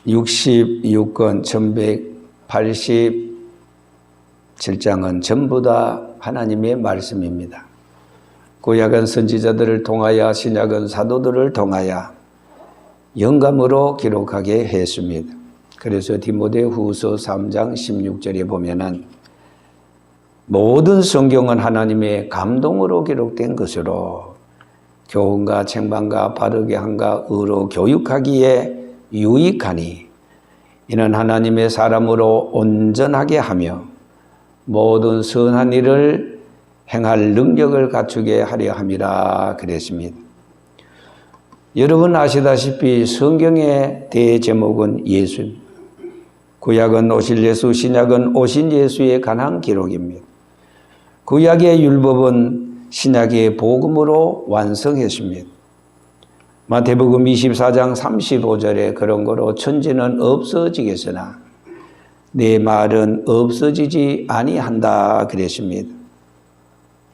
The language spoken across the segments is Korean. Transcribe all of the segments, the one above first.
66권 1187장은 전부 다 하나님의 말씀입니다. 구약은 선지자들을 통하여, 신약은 사도들을 통하여 영감으로 기록하게 했습니다. 그래서 디모데후서 3장 16절에 보면은 모든 성경은 하나님의 감동으로 기록된 것으로 교훈과 책망과 바르게 함과 의로 교육하기에 유익하니 이는 하나님의 사람으로 온전하게 하며 모든 선한 일을 행할 능력을 갖추게 하려 함이라 그랬습니다. 여러분 아시다시피 성경의 대제목은 예수입니다. 구약은 오실 예수, 신약은 오신 예수에 관한 기록입니다. 구약의 율법은 신약의 복음으로 완성했습니다. 마태복음 24장 35절에 그런 거로 천지는 없어지겠으나 내 말은 없어지지 아니한다 그랬습니다.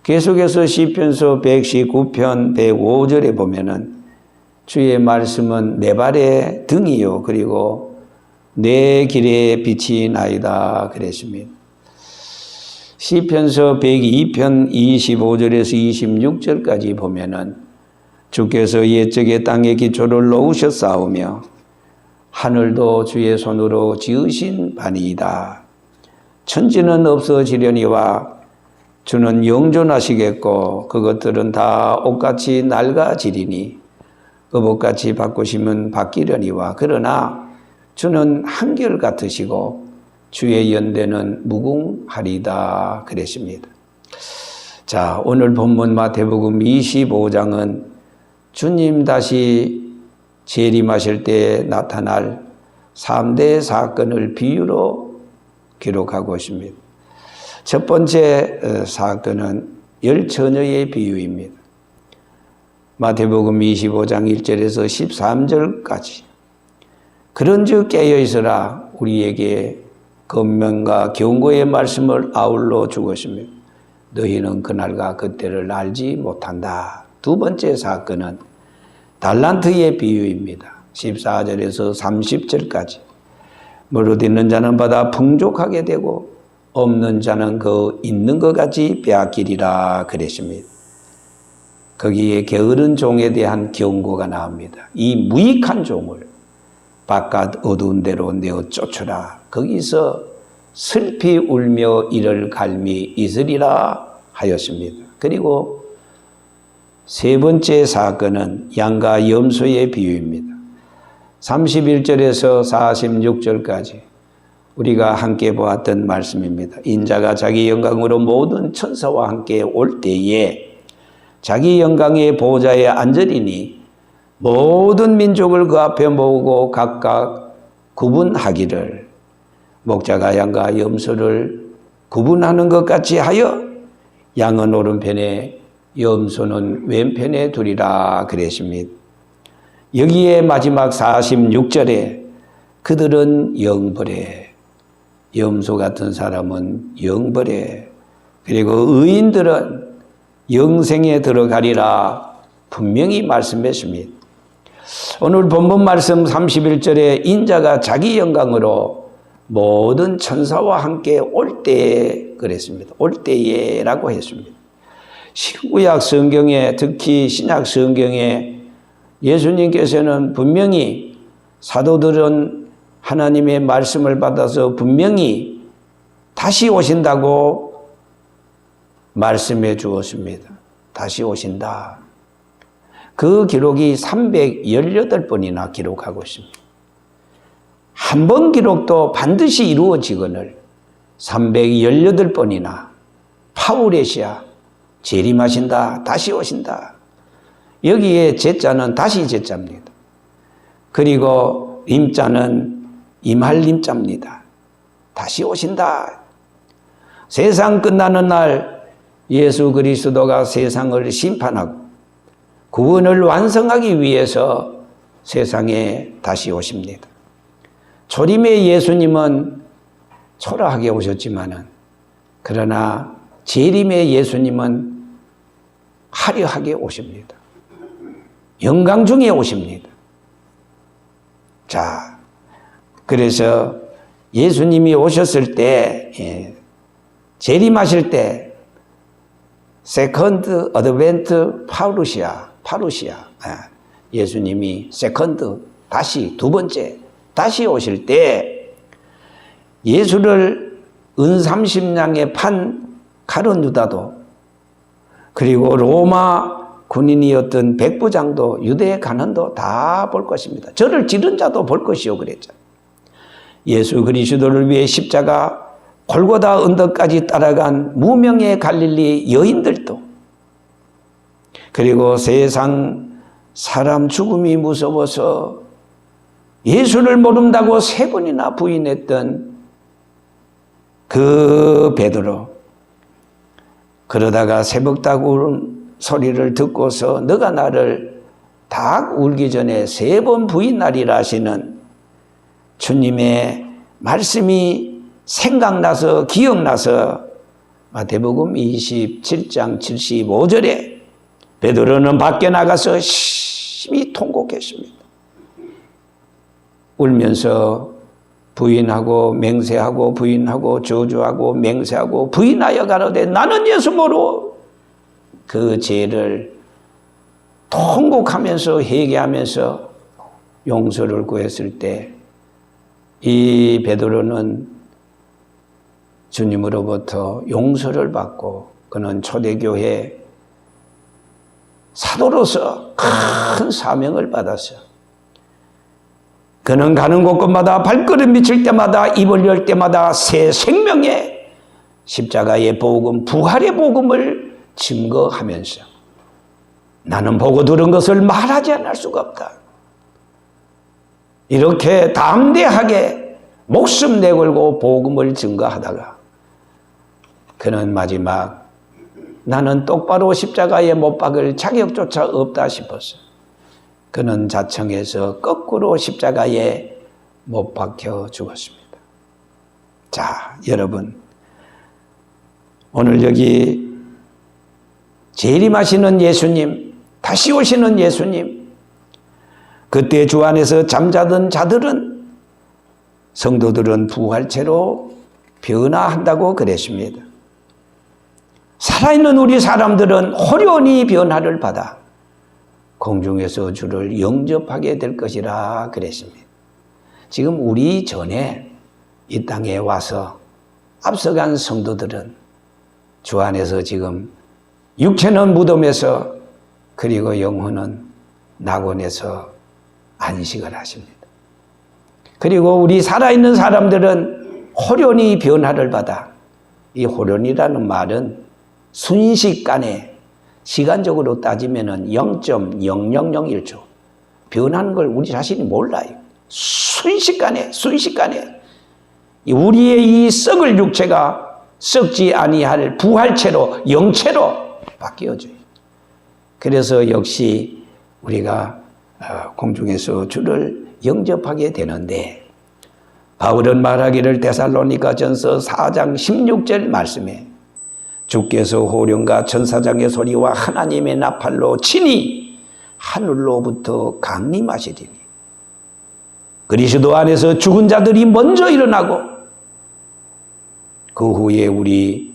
계속해서 시편서 119편 105절에 보면은 주의 말씀은 내 발의 등이요 그리고 내 길의 빛이 나이다 그랬습니다. 시편서 102편 25절에서 26절까지 보면은 주께서 옛적의 땅의 기초를 놓으셨사오며 하늘도 주의 손으로 지으신 바니이다. 천지는 없어지려니와 주는 영존하시겠고 그것들은 다 옷같이 낡아지리니 의복같이 바꾸시면 바뀌려니와 그러나 주는 한결같으시고 주의 연대는 무궁하리다 그랬습니다. 자, 오늘 본문 마태복음 25장은 주님 다시 재림하실 때 나타날 3대 사건을 비유로 기록하고 있습니다. 첫 번째 사건은 열처녀의 비유입니다. 마태복음 25장 1절에서 13절까지 그런즉 깨어있으라 우리에게 권면과 경고의 말씀을 아울러 주었습니다. 너희는 그날과 그때를 알지 못한다. 두 번째 사건은 달란트의 비유입니다. 14절에서 30절까지 무릇 있는 자는 받아 풍족하게 되고 없는 자는 그 있는 것 같이 빼앗기리라 그랬습니다. 거기에 게으른 종에 대한 경고가 나옵니다. 이 무익한 종을 바깥 어두운 데로 내어 쫓으라. 거기서 슬피 울며 이를 갈미 있으리라 하였습니다. 그리고 세 번째 사건은 양과 염소의 비유입니다. 31절에서 46절까지 우리가 함께 보았던 말씀입니다. 인자가 자기 영광으로 모든 천사와 함께 올 때에 자기 영광의 보좌에 앉으리니 모든 민족을 그 앞에 모으고 각각 구분하기를 목자가 양과 염소를 구분하는 것 같이 하여 양은 오른편에 염소는 왼편에 두리라 그랬습니다. 여기에 마지막 46절에 그들은 영벌에 염소 같은 사람은 영벌에 그리고 의인들은 영생에 들어가리라 분명히 말씀했습니다. 오늘 본문 말씀 31절에 인자가 자기 영광으로 모든 천사와 함께 올 때에 그랬습니다. 올 때에라고 했습니다. 신구약 성경에 특히 신약 성경에 예수님께서는 분명히 사도들은 하나님의 말씀을 받아서 분명히 다시 오신다고 말씀해 주었습니다. 다시 오신다. 그 기록이 318번이나 기록하고 있습니다. 한 번 기록도 반드시 이루어지거늘 318번이나 파우레시아 재림하신다. 다시 오신다. 여기에 제자는 다시 제자입니다. 그리고 임자는 임할 임자입니다. 다시 오신다. 세상 끝나는 날 예수 그리스도가 세상을 심판하고 구원을 완성하기 위해서 세상에 다시 오십니다. 초림의 예수님은 초라하게 오셨지만은 그러나 재림의 예수님은 화려하게 오십니다. 영광 중에 오십니다. 자, 그래서 예수님이 오셨을 때, 재림하실 때, 세컨드 어드벤트 파루시아. 예수님이 세컨드, 다시 두 번째, 다시 오실 때, 예수를 은30냥에 판 가룟 유다도, 그리고 로마 군인이었던 백부장도, 유대 간원도 다 볼 것입니다. 저를 지른 자도 볼 것이요 그랬죠. 예수 그리스도를 위해 십자가 골고다 언덕까지 따라간 무명의 갈릴리 여인들도, 그리고 세상 사람 죽음이 무서워서 예수를 모른다고 3번이나 부인했던 그 베드로, 그러다가 새벽닭 우는 소리를 듣고서 너가 나를 닭 울기 전에 3번 부인하리라 하시는 주님의 말씀이 생각나서 기억나서 마태복음 27장 75절에 베드로는 밖에 나가서 심히 통곡했습니다. 울면서 부인하고 맹세하고 부인하고 저주하고 맹세하고 부인하여 가로되 나는 예수 모르고 그 죄를 통곡하면서 회개하면서 용서를 구했을 때 이 베드로는 주님으로부터 용서를 받고 그는 초대교회 사도로서 큰 사명을 받았어요. 그는 가는 곳곳마다 발걸음 미칠 때마다 입을 열 때마다 새 생명의 십자가의 복음, 부활의 복음을 증거하면서 나는 보고 들은 것을 말하지 않을 수가 없다. 이렇게 담대하게 목숨 내걸고 복음을 증거하다가 그는 마지막 나는 똑바로 십자가에 못 박을 자격조차 없다 싶었어. 그는 자청해서 거꾸로 십자가에 못 박혀 죽었습니다. 자, 여러분, 오늘 여기 재림하시는 예수님, 다시 오시는 예수님, 그때 주 안에서 잠자던 자들은, 성도들은 부활체로 변화한다고 그랬습니다. 살아있는 우리 사람들은 호련히 변화를 받아 공중에서 주를 영접하게 될 것이라 그랬습니다. 지금 우리 전에 이 땅에 와서 앞서간 성도들은 주 안에서 지금 육체는 무덤에서, 그리고 영혼은 낙원에서 안식을 하십니다. 그리고 우리 살아있는 사람들은 호련히 변화를 받아, 이 호련이라는 말은 순식간에 시간적으로 따지면 0.0001초 변하는 걸 우리 자신이 몰라요. 순식간에 우리의 이 썩을 육체가 썩지 아니할 부활체로, 영체로 바뀌어져요. 그래서 역시 우리가 공중에서 주를 영접하게 되는데, 바울은 말하기를 데살로니가전서 4장 16절 말씀에 주께서 호령과 천사장의 소리와 하나님의 나팔로 친히 하늘로부터 강림하시리니 그리스도 안에서 죽은 자들이 먼저 일어나고 그 후에 우리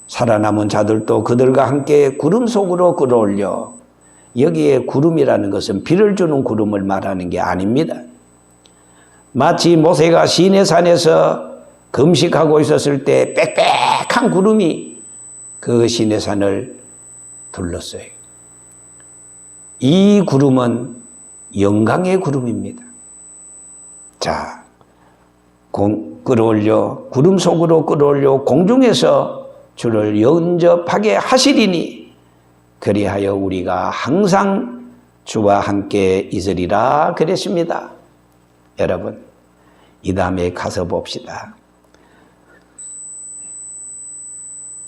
살아남은 자들도 그들과 함께 구름 속으로 끌어올려, 여기에 구름이라는 것은 비를 주는 구름을 말하는 게 아닙니다. 마치 모세가 시내산에서 금식하고 있었을 때 빽빽한 구름이 그 시내산을 둘렀어요. 이 구름은 영광의 구름입니다. 자, 끌어올려, 구름 속으로 끌어올려 공중에서 주를 영접하게 하시리니 그리하여 우리가 항상 주와 함께 있으리라 그랬습니다. 여러분, 이 다음에 가서 봅시다.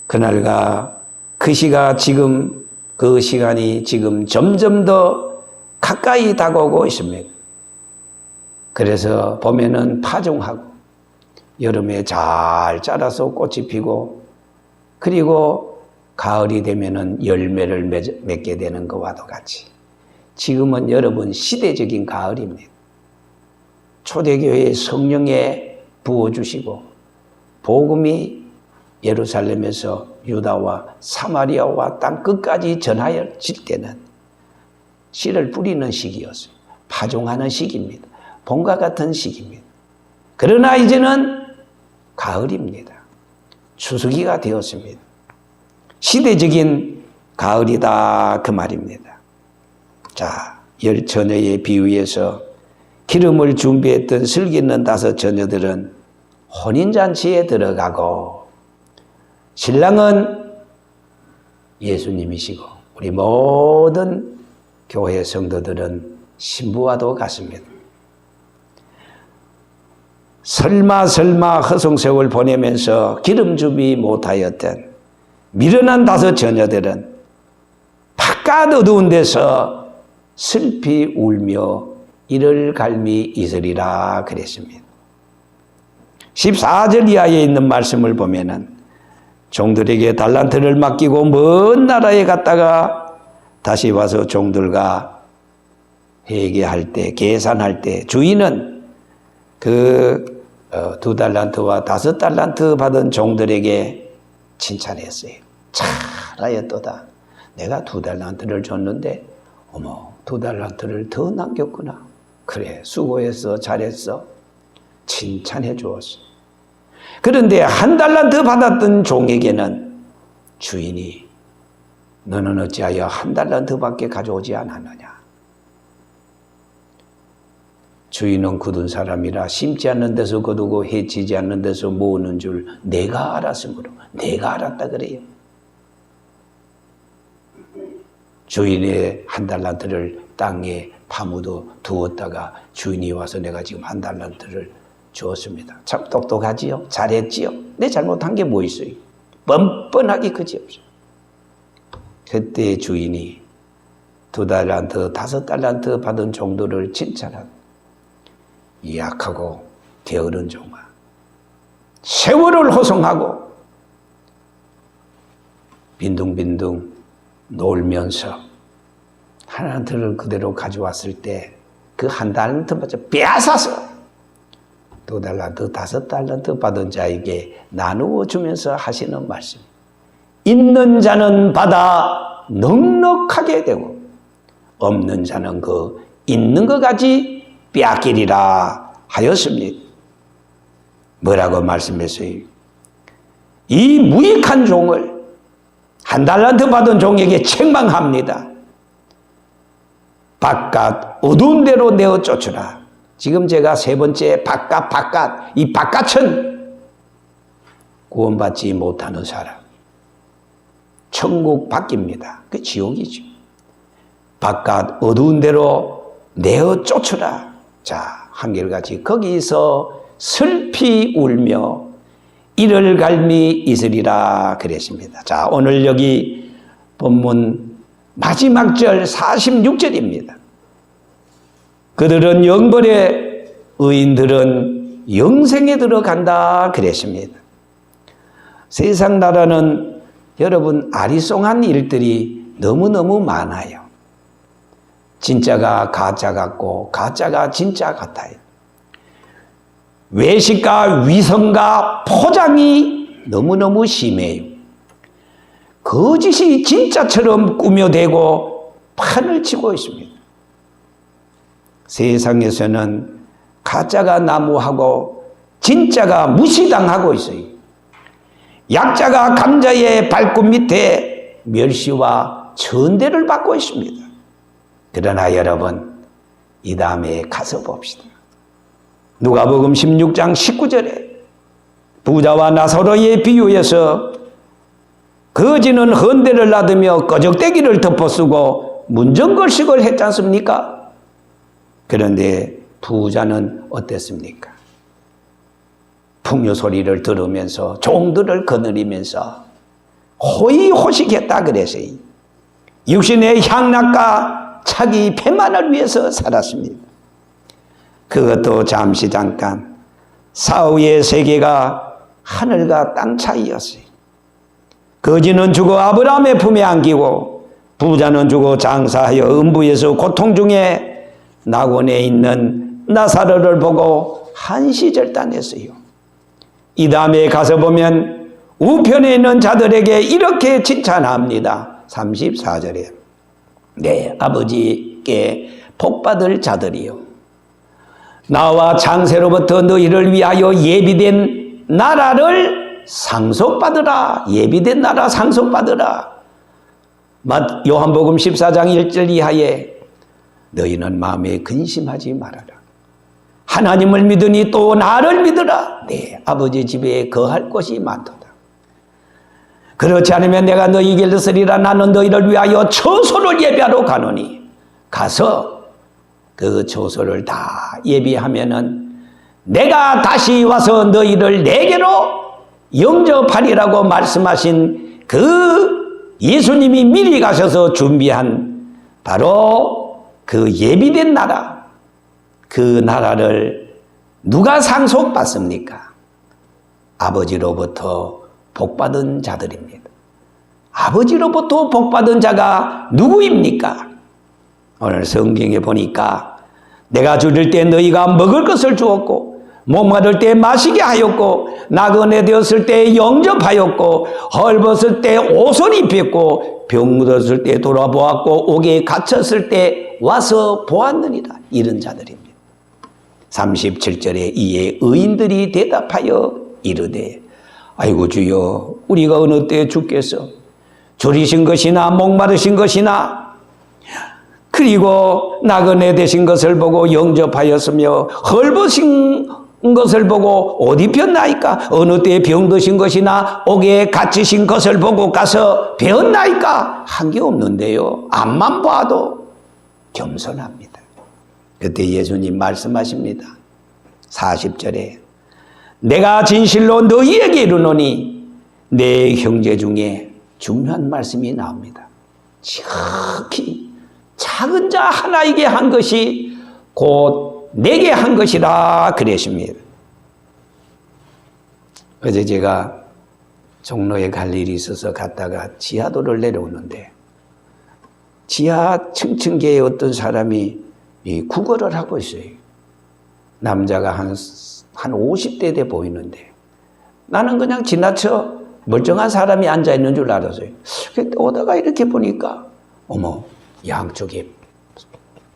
그날과 그 시간이 지금 점점 더 가까이 다가오고 있습니다. 그래서 봄에는 파종하고 여름에 잘 자라서 꽃이 피고, 그리고 가을이 되면은 열매를 맺게 되는 것과도 같이 지금은 여러분 시대적인 가을입니다. 초대교회의 성령에 부어주시고 복음이 예루살렘에서 유다와 사마리아와 땅 끝까지 전하여질 때는 씨를 뿌리는 시기였어요. 파종하는 시기입니다. 봄과 같은 시기입니다. 그러나 이제는 가을입니다. 추수기가 되었습니다. 시대적인 가을이다 그 말입니다. 자, 10처녀의 비유에서 기름을 준비했던 슬기 있는 5처녀들은 혼인잔치에 들어가고 신랑은 예수님이시고 우리 모든 교회 성도들은 신부와도 같습니다. 설마 허송세월 보내면서 기름 준비 못하였던 미련한 5처녀들은 바깥 어두운 데서 슬피 울며 이를 갈미 있으리라 그랬습니다. 14절 이하에 있는 말씀을 보면은 종들에게 달란트를 맡기고 먼 나라에 갔다가 다시 와서 종들과 회개할 때, 계산할 때 주인은 그 2달란트와 5달란트 받은 종들에게 칭찬했어요. 잘하였도다. 내가 2달란트를 줬는데 어머 2달란트를 더 남겼구나. 그래 수고했어 잘했어. 칭찬해 주었어. 그런데 1달란트 받았던 종에게는 주인이 너는 어찌하여 1달란트밖에 가져오지 않았느냐. 주인은 굳은 사람이라 심지 않는 데서 거두고 해치지 않는 데서 모으는 줄 내가 알았으므로 내가 알았다 그래요. 주인의 1달란트를 땅에 파묻어 두었다가 주인이 와서 내가 지금 1달란트를 주었습니다. 참 똑똑하지요? 잘했지요? 내 잘못한 게 뭐 있어요? 뻔뻔하기 그지없어요. 그때 주인이 2달란트, 5달란트 받은 종들을 칭찬하고 약하고 게으른 종아 세월을 호송하고 빈둥빈둥 놀면서 1달란트를 그대로 가져왔을 때 그 1달란트마저 빼앗아서 2달란트, 5달란트 받은 자에게 나누어 주면서 하시는 말씀. 있는 자는 받아 넉넉하게 되고 없는 자는 그 있는 것 가지 빼앗기리라 하였습니다. 뭐라고 말씀했어요? 이 무익한 종을 1달란트 받은 종에게 책망합니다. 바깥 어두운 데로 내어 쫓으라. 지금 제가 3번째 바깥 이 바깥은 구원받지 못하는 사람. 천국 밖입니다. 그 지옥이죠. 바깥 어두운 데로 내어 쫓으라. 자, 한결같이 거기서 슬피 울며 이를 갈미 있으리라 그랬습니다. 자, 오늘 여기 본문 마지막 절 46절입니다. 그들은 영벌에 의인들은 영생에 들어간다 그랬습니다. 세상 나라는 여러분 아리송한 일들이 너무너무 많아요. 진짜가 가짜 같고 가짜가 진짜 같아요. 외식과 위선과 포장이 너무너무 심해요. 거짓이 진짜처럼 꾸며대고 판을 치고 있습니다. 세상에서는 가짜가 난무하고 진짜가 무시당하고 있어요. 약자가 감자의 발꿈 밑에 멸시와 천대를 받고 있습니다. 그러나 여러분, 이 다음에 가서 봅시다. 누가복음 16장 19절에 부자와 나사로의 비유에서 거지는 헌대를 놔두며 꺼적대기를 덮어쓰고 문정걸식을 했지 않습니까? 그런데 부자는 어땠습니까? 풍요 소리를 들으면서 종들을 거느리면서 호의호식했다 그랬어요. 육신의 향락과 자기 배만을 위해서 살았습니다. 그것도 잠시 잠깐 사후의 세계가 하늘과 땅 차이였어요. 거지는 죽어 아브라함의 품에 안기고 부자는 죽어 장사하여 음부에서 고통 중에 낙원에 있는 나사로를 보고 한시절단했어요. 이 다음에 가서 보면 우편에 있는 자들에게 이렇게 칭찬합니다. 34절에 내 아버지께 복받을 자들이요, 나와 장세로부터 너희를 위하여 예비된 나라를 상속받으라. 예비된 나라 상속받으라. 요한복음 14장 1절 이하에 너희는 마음에 근심하지 말아라. 하나님을 믿으니 또 나를 믿으라. 내 아버지 집에 거할 곳이 많도다. 그렇지 않으면 내가 너희에게 쓰리라. 나는 너희를 위하여 처소를 예비하러 가노니, 가서 그 처소를 다 예비하면은 내가 다시 와서 너희를 내게로 영접하리라고 말씀하신 그 예수님이 미리 가셔서 준비한 바로 그 예비된 나라, 그 나라를 누가 상속받습니까? 아버지로부터 복받은 자들입니다. 아버지로부터 복받은 자가 누구입니까? 오늘 성경에 보니까 내가 줄일 때 너희가 먹을 것을 주었고, 목마를 때 마시게 하였고, 나그네 되었을 때 영접하였고, 헐벗을 때 옷을 입혔고, 병들었을 때 돌아보았고, 옥에 갇혔을 때 와서 보았느니라. 이런 자들입니다. 37절에 이에 의인들이 대답하여 이르되 아이고 주여, 우리가 어느 때 주께서 줄이신 것이나 목마르신 것이나 그리고 나그네 되신 것을 보고 영접하였으며 헐벗은 것을 보고 옷 입혔나이까? 어느 때 병드신 것이나 옥에 갇히신 것을 보고 가서 배웠나이까? 한 게 없는데요. 앞만 봐도 겸손합니다. 그때 예수님 말씀하십니다. 40절에 내가 진실로 너희에게 이르노니, 내 형제 중에 중요한 말씀이 나옵니다. 지극히 작은 자 하나에게 한 것이 곧 내게 한 것이라 그러십니다. 어제 제가 종로에 갈 일이 있어서 갔다가 지하도를 내려오는데 지하 층층계에 어떤 사람이 구걸을 하고 있어요. 남자가 한 50대 돼 보이는데 나는 그냥 지나쳐 멀쩡한 사람이 앉아있는 줄 알았어요. 그때 오다가 이렇게 보니까 어머, 양쪽에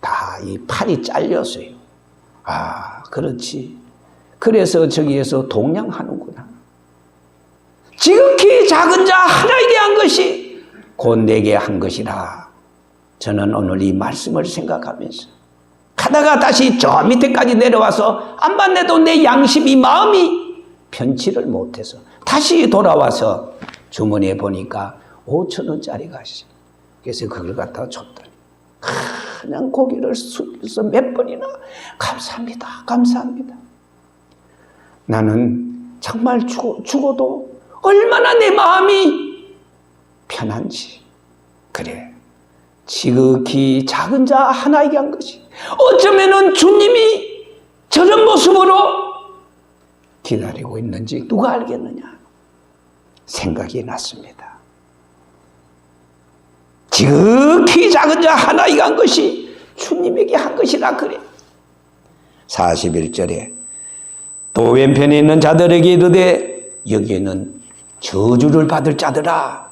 다 이 팔이 잘렸어요. 아, 그렇지. 그래서 저기에서 동냥하는구나. 지극히 작은 자 하나에게 한 것이 곧 내게 한 것이라. 저는 오늘 이 말씀을 생각하면서 가다가 다시 저 밑에까지 내려와서 암만 내도 내 양심이, 마음이 편치를 못해서 다시 돌아와서 주머니에 보니까 5,000원짜리가 있어요. 그래서 그걸 갖다가 줬더니 그냥 고개를 숙여서 몇 번이나 감사합니다, 감사합니다. 나는 정말 죽어도 얼마나 내 마음이 편한지. 그래, 지극히 작은 자 하나에게 한 것이 어쩌면은 주님이 저런 모습으로 기다리고 있는지 누가 알겠느냐 생각이 났습니다. 지극히 작은 자 하나에게 한 것이 주님에게 한 것이라 그래. 41절에 또 왼편에 있는 자들에게 이르되 여기에는 저주를 받을 자들아,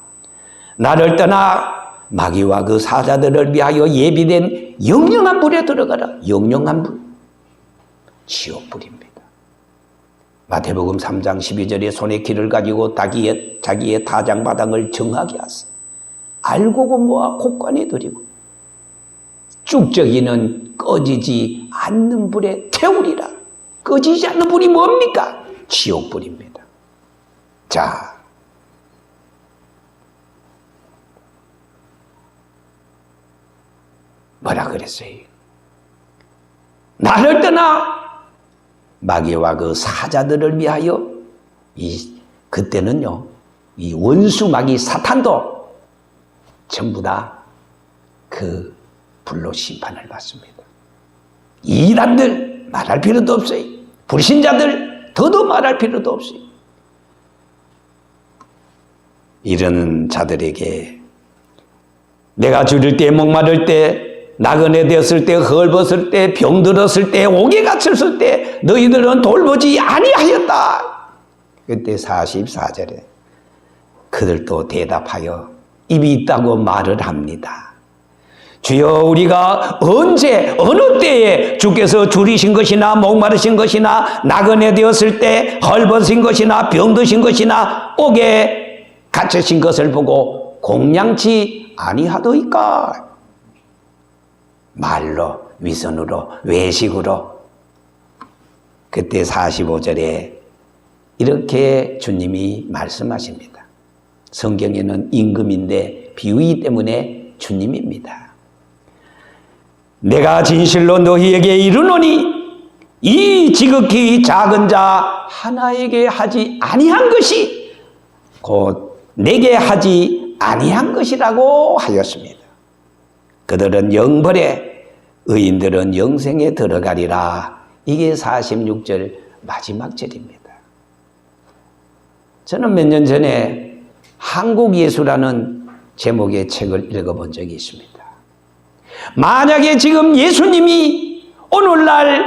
나를 떠나 마귀와 그 사자들을 위하여 예비된 영영한 불에 들어가라. 영영한 불, 지옥불입니다. 마태복음 3장 12절에 손에 길을 가지고 자기의 타장마당을 정하게 하사 알고고 모아 곳간에 들이고 쭉저기는 꺼지지 않는 불에 태우리라. 꺼지지 않는 불이 뭡니까? 지옥불입니다. 자, 뭐라 그랬어요? 나를 떠나 마귀와 그 사자들을 위하여 그때는요, 이 원수 마귀 사탄도 전부 다 그 불로 심판을 받습니다. 이단들 말할 필요도 없어요. 불신자들 더도 말할 필요도 없어요. 이런 자들에게 내가 줄일 때, 목마를 때, 나그네 되었을 때, 헐벗을 때, 병들었을 때, 옥에 갇혔을 때 너희들은 돌보지 아니하였다. 그때 44절에 그들도 대답하여 입이 있다고 말을 합니다. 주여, 우리가 언제 어느 때에 주께서 줄이신 것이나 목마르신 것이나 나그네 되었을 때 헐벗은 것이나 병드신 것이나 옥에 갇히신 것을 보고 공양치 아니하더이까. 말로, 위선으로, 외식으로. 그때 45절에 이렇게 주님이 말씀하십니다. 성경에는 임금인데 비유이기 때문에 주님입니다. 내가 진실로 너희에게 이르노니 이 지극히 작은 자 하나에게 하지 아니한 것이 곧 내게 하지 아니한 것이라고 하였습니다. 그들은 영벌에 의인들은 영생에 들어가리라. 이게 46절 마지막 절입니다. 저는 몇 년 전에 한국예수라는 제목의 책을 읽어본 적이 있습니다. 만약에 지금 예수님이 오늘날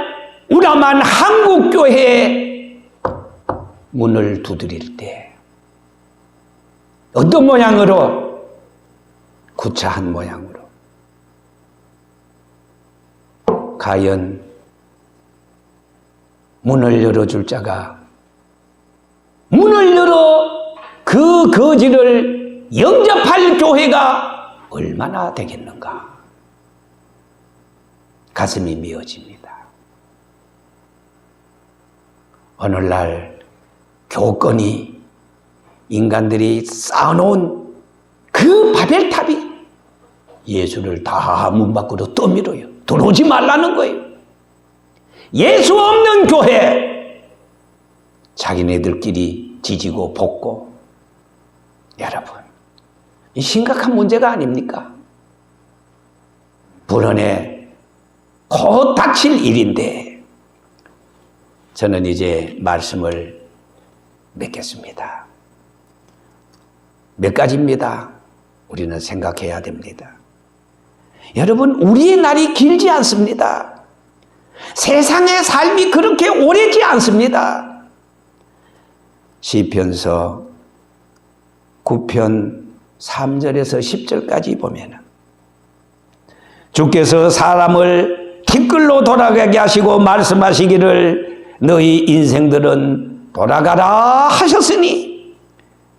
우라만 한국교회에 문을 두드릴 때 어떤 모양으로? 구차한 모양으로. 과연 문을 열어줄 자가 문을 열어 그 거지를 영접할 교회가 얼마나 되겠는가? 가슴이 미어집니다. 오늘날 교권이 인간들이 쌓아놓은 그 바벨탑이 예수를 다 문 밖으로 떠밀어요. 들어오지 말라는 거예요. 예수 없는 교회, 자기네들끼리 지지고 볶고. 여러분, 이 심각한 문제가 아닙니까? 불안에 곧 닥칠 일인데. 저는 이제 말씀을 맺겠습니다. 몇 가지입니다. 우리는 생각해야 됩니다. 여러분, 우리의 날이 길지 않습니다. 세상의 삶이 그렇게 오래지 않습니다. 시편서 9편 3절에서 10절까지 보면 주께서 사람을 뒷글로 돌아가게 하시고 말씀하시기를 너희 인생들은 돌아가라 하셨으니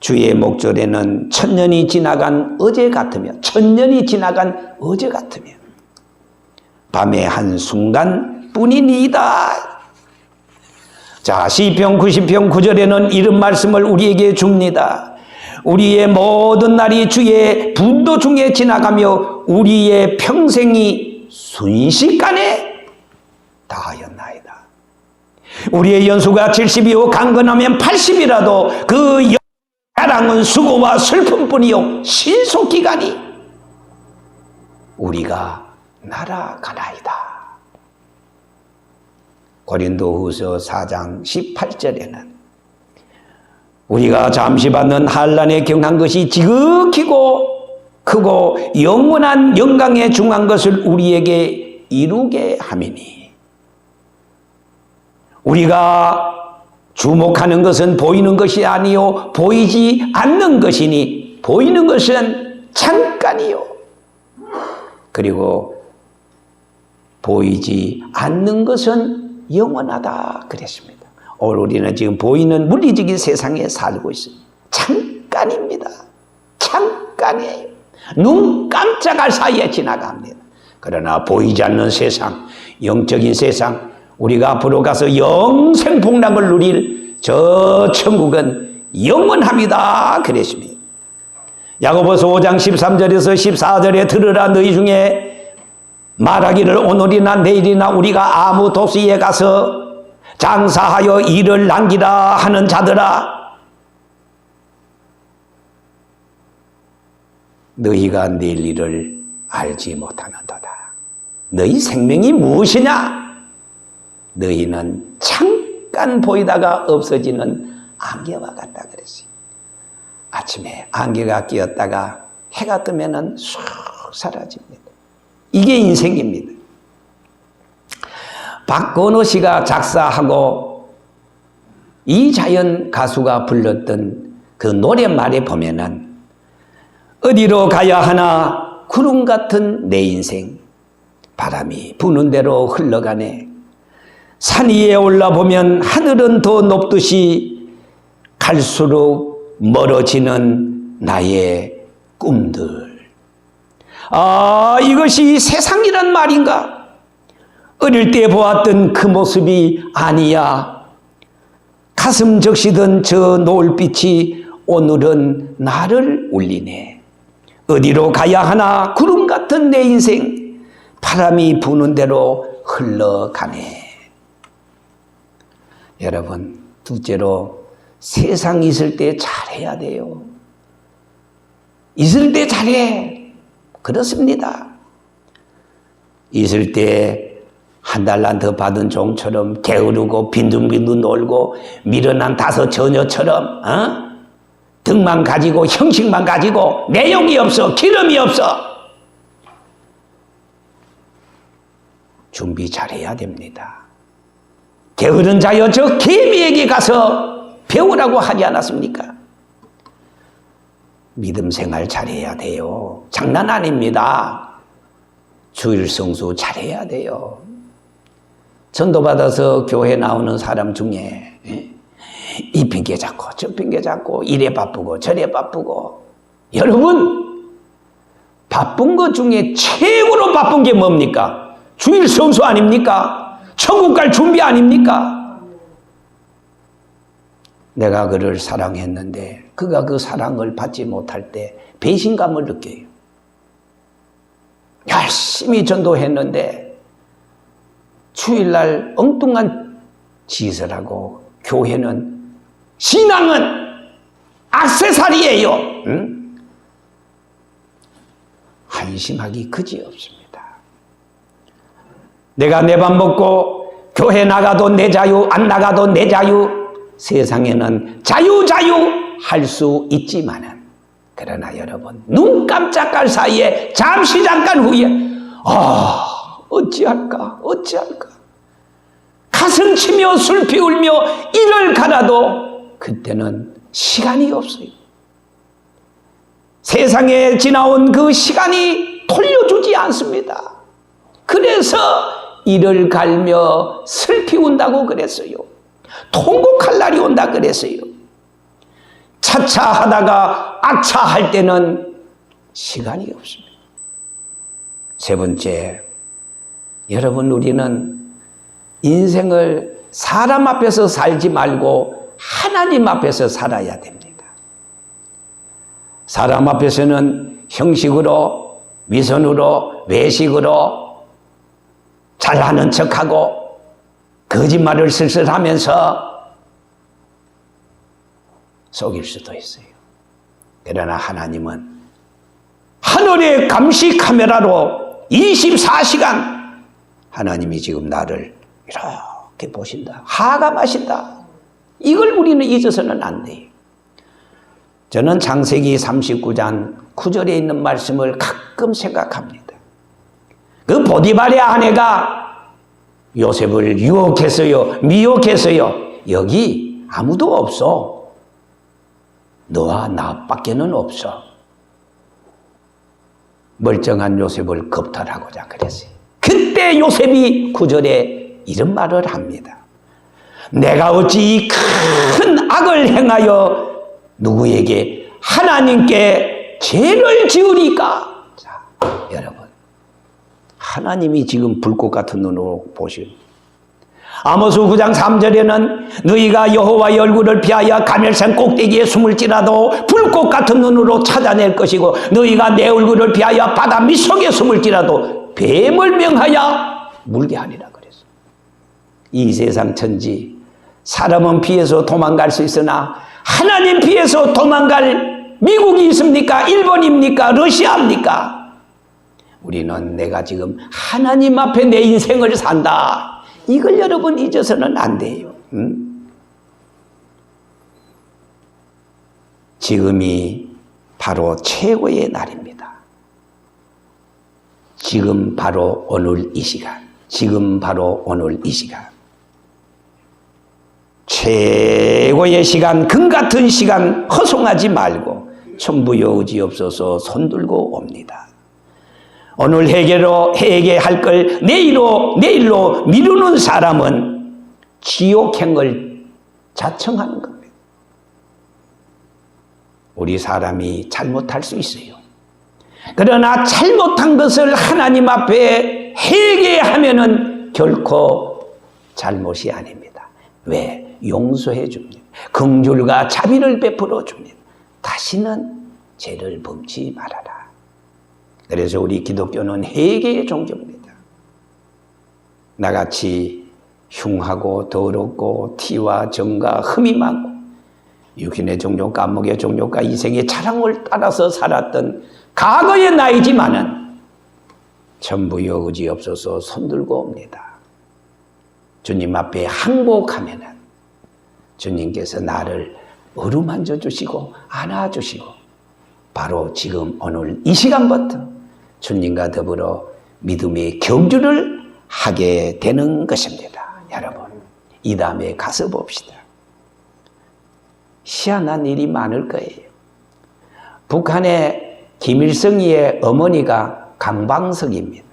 주의 목전에는 천년이 지나간 어제 같으며 천년이 지나간 어제 같으며 밤의 한순간뿐이니이다. 자, 시편 90편 9절에는 이런 말씀을 우리에게 줍니다. 우리의 모든 날이 주의 분도 중에 지나가며 우리의 평생이 순식간에 다하였나이다. 우리의 연수가 70이요 강건하면 80이라도 그 자랑은 수고와 슬픔뿐이요 신속기간이 우리가 날아가나이다. 고린도후서 4장 18절에는 우리가 잠시 받는 환난에 경한 것이 지극히 크고 영원한 영광에 중한 것을 우리에게 이루게 함이니 우리가 주목하는 것은 보이는 것이 아니요 보이지 않는 것이니 보이는 것은 잠깐이요 그리고 보이지 않는 것은 영원하다 그랬습니다. 오늘 우리는 지금 보이는 물리적인 세상에 살고 있습니다. 잠깐입니다. 잠깐이에요. 눈 깜짝할 사이에 지나갑니다. 그러나 보이지 않는 세상, 영적인 세상, 우리가 앞으로 가서 영생 복락을 누릴 저 천국은 영원합니다. 그랬습니다. 야고보서 5장 13절에서 14절에 들으라 너희 중에 말하기를 오늘이나 내일이나 우리가 아무 도시에 가서 장사하여 일을 남기라 하는 자들아 너희가 내일 일을 알지 못하는도다. 너희 생명이 무엇이냐? 너희는 잠깐 보이다가 없어지는 안개와 같다 그랬어요. 아침에 안개가 끼었다가 해가 뜨면은 쑥 사라집니다. 이게 인생입니다. 박건호 씨가 작사하고 이자연 가수가 불렀던 그 노랫말에 보면은 어디로 가야 하나 구름 같은 내 인생 바람이 부는 대로 흘러가네. 산 위에 올라보면 하늘은 더 높듯이 갈수록 멀어지는 나의 꿈들. 아, 이것이 세상이란 말인가? 어릴 때 보았던 그 모습이 아니야. 가슴 적시던 저 노을빛이 오늘은 나를 울리네. 어디로 가야 하나 구름 같은 내 인생 바람이 부는 대로 흘러가네. 여러분, 둘째로 세상 있을 때 잘해야 돼요. 있을 때 잘해. 그렇습니다. 있을 때 한 달란 더 받은 종처럼 게으르고 빈둥빈둥 놀고 미련한 다섯 처녀처럼 등만 가지고 형식만 가지고 내용이 없어, 기름이 없어. 준비 잘해야 됩니다. 게으른 자여 저 개미에게 가서 배우라고 하지 않았습니까? 믿음 생활 잘해야 돼요. 장난 아닙니다. 주일 성수 잘해야 돼요. 전도받아서 교회 나오는 사람 중에 이 핑계 잡고 저 핑계 잡고 이래 바쁘고 저래 바쁘고, 여러분 바쁜 것 중에 최고로 바쁜 게 뭡니까? 주일 성수 아닙니까? 천국 갈 준비 아닙니까? 내가 그를 사랑했는데 그가 그 사랑을 받지 못할 때 배신감을 느껴요. 열심히 전도했는데 주일날 엉뚱한 짓을 하고 교회는, 신앙은 액세서리예요. 응? 한심하기 그지없습니다. 내가 내 밥 먹고 교회 나가도 내 자유, 안 나가도 내 자유. 세상에는 자유 할 수 있지만은, 그러나 여러분 눈 깜짝할 사이에 잠시 잠깐 후에 어찌할까 가슴 치며 슬피 울며 이를 갈아도 그때는 시간이 없어요. 세상에 지나온 그 시간이 돌려주지 않습니다. 그래서 이를 갈며 슬피 운다고 그랬어요. 통곡할 날이 온다 그랬어요. 차차 하다가 아차 할 때는 시간이 없습니다. 세 번째, 여러분 우리는 인생을 사람 앞에서 살지 말고 하나님 앞에서 살아야 됩니다. 사람 앞에서는 형식으로, 위선으로, 외식으로 잘하는 척하고 거짓말을 슬슬 하면서 속일 수도 있어요. 그러나 하나님은 하늘의 감시 카메라로 24시간 하나님이 지금 나를 이렇게 보신다. 하감하신다. 이걸 우리는 잊어서는 안 돼요. 저는 창세기 39장 9절에 있는 말씀을 가끔 생각합니다. 그 보디발의 아내가 요셉을 유혹했어요. 미혹했어요. 여기 아무도 없어. 너와 나밖에는 없어. 멀쩡한 요셉을 겁탈하고자 그랬어요. 그때 요셉이 9절에 이런 말을 합니다. 내가 어찌 이 큰 악을 행하여 누구에게? 하나님께 죄를 지으리까? 자, 여러분, 하나님이 지금 불꽃 같은 눈으로 보시오. 아모스 9장 3절에는 너희가 여호와의 얼굴을 피하여 가멜산 꼭대기에 숨을지라도 불꽃 같은 눈으로 찾아낼 것이고, 너희가 내 얼굴을 피하여 바다 밑속에 숨을지라도 뱀을 명하여 물게 하리라 그랬어. 이 세상 천지, 사람은 피해서 도망갈 수 있으나 하나님 피해서 도망갈 미국이 있습니까? 일본입니까? 러시아입니까? 우리는 내가 지금 하나님 앞에 내 인생을 산다. 이걸 여러분 잊어서는 안 돼요. 지금이 바로 최고의 날입니다. 지금 바로 오늘 이 시간, 지금 바로 오늘 이 시간, 최고의 시간, 금같은 시간 허송하지 말고 천부여의지없어서 손들고 옵니다. 오늘 회개할 걸 내일로 미루는 사람은 지옥행을 자청하는 겁니다. 우리 사람이 잘못할 수 있어요. 그러나 잘못한 것을 하나님 앞에 회개하면은 결코 잘못이 아닙니다. 왜? 용서해 줍니다. 긍휼과 자비를 베풀어 줍니다. 다시는 죄를 범치 말아라. 그래서 우리 기독교는 회개의 종교입니다. 나같이 흉하고 더럽고 티와 정과 흠이 많고 육신의 종족과 안목의 종족과 이생의 자랑을 따라서 살았던 과거의 나이지만은 천부여 의지 없어서 손들고 옵니다. 주님 앞에 항복하면은 주님께서 나를 어루만져 주시고 안아주시고 바로 지금 오늘 이 시간부터 주님과 더불어 믿음의 경주를 하게 되는 것입니다. 여러분, 이 다음에 가서 봅시다. 희한한 일이 많을 거예요. 북한의 김일성이의 어머니가 강방석입니다.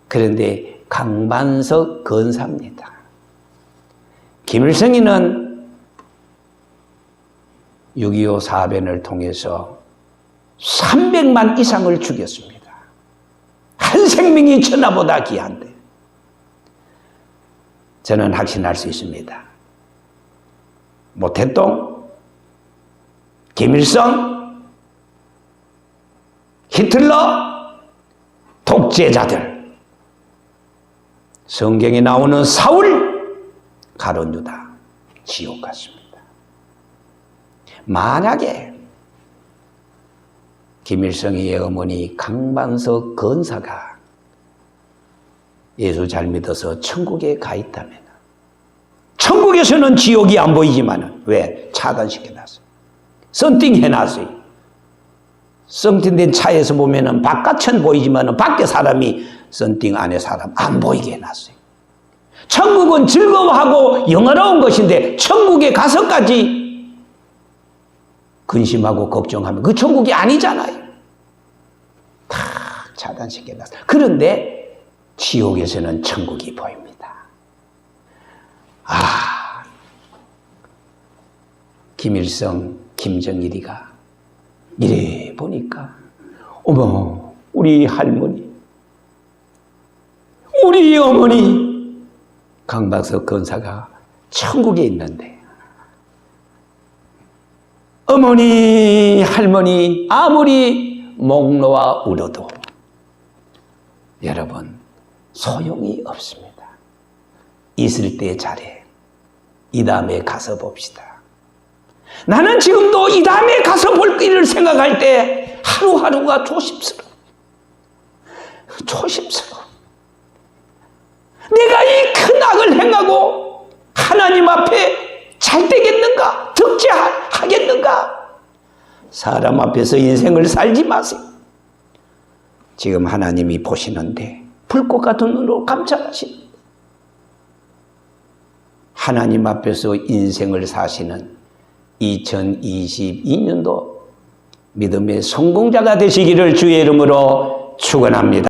그런데 강반석 건사입니다. 김일성이는 6.25 사변을 통해서 300만 이상을 죽였습니다. 한 생명이 천하보다 귀한데 저는 확신할 수 있습니다. 모태똥, 김일성, 히틀러, 독재자들, 성경에 나오는 사울, 가룟 유다, 지옥 같습니다. 만약에 김일성의 어머니 강반석 건사가 예수 잘 믿어서 천국에 가 있다면, 천국에서는 지옥이 안 보이지만 왜? 차단시켜놨어요. 썬팅해놨어요. 썬팅된 차에서 보면은 바깥은 보이지만 밖에 사람이 썬팅 안에 사람 안 보이게 해놨어요. 천국은 즐거워하고 영화로운 것인데 천국에 가서까지 근심하고 걱정하면 그 천국이 아니잖아요. 다 차단시켜놨어요. 그런데 지옥에서는 천국이 보입니다. 김일성, 김정일이가 이래 보니까 어머, 우리 할머니, 우리 어머니 강박석 건사가 천국에 있는데 어머니, 할머니 아무리 목 놓아 울어도 여러분 소용이 없습니다. 있을 때 잘해. 이 다음에 가서 봅시다. 나는 지금도 이 다음에 가서 볼 일을 생각할 때 하루하루가 조심스러워. 조심스러워. 내가 이 큰 악을 행하고 하나님 앞에 잘 되겠는가? 득제하겠는가? 사람 앞에서 인생을 살지 마세요. 지금 하나님이 보시는데 불꽃 같은 눈으로 감찰하시는 하나님 앞에서 인생을 사시는 2022년도 믿음의 성공자가 되시기를 주의 이름으로 축원합니다.